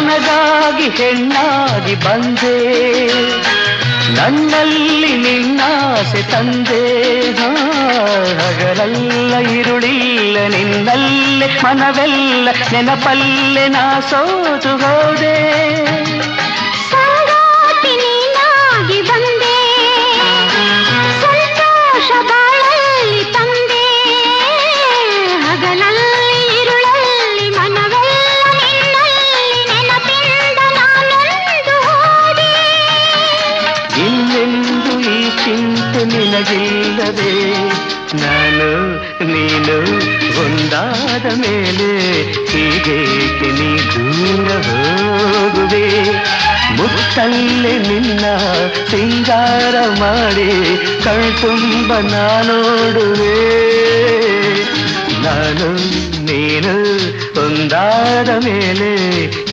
ನನಗಾಗಿ ಹೆಣ್ಣಾಗಿ ಬಂದೆ, ನನ್ನಲ್ಲಿ ನಿನ್ನಾಸೆ ತಂದೆ. ಹಗಲೆಲ್ಲ ಇರುಳಿಲ್ಲ ನಿನ್ನಲ್ಲೇ ಮನವೆಲ್ಲ ನೆನಪಲ್ಲೇ ನಾ ಸೋತು ಹೋದೆ. ಸಂಗಾತಿ ನೀನಾಗಿ ಬಂದೆ, ಸಂತೋಷ ಬಾಳಲ್ಲಿ ತಂದೆ. ಹಗಲಲ್ಲಿ ಇರುಳಲ್ಲಿ ಮನವೆಲ್ಲ ನಿನ್ನಲ್ಲಿ ನೆನಪಿಂದ ನಾನೊಂದು ಹೋದೆ. ಇನ್ನೆಂದು ಈ ಚಿಂತೆ ನಿನಗಿಲ್ಲದೆ, ನಾನು ನೀನು ಒಂದಾದ ಮೇಲೆ ಹೀಗೇಕೆ ನೀ ದೂರ ಹೋಗುವೆ. ಮುತ್ತಲ್ಲೇ ನಿನ್ನ ಸಿಂಗಾರ ಮಾಡಿ ಕಣ್ತುಂಬ ನಾನೋಡುವೆ. ನಾನು ನೀನು ಒಂದಾದ ಮೇಲೆ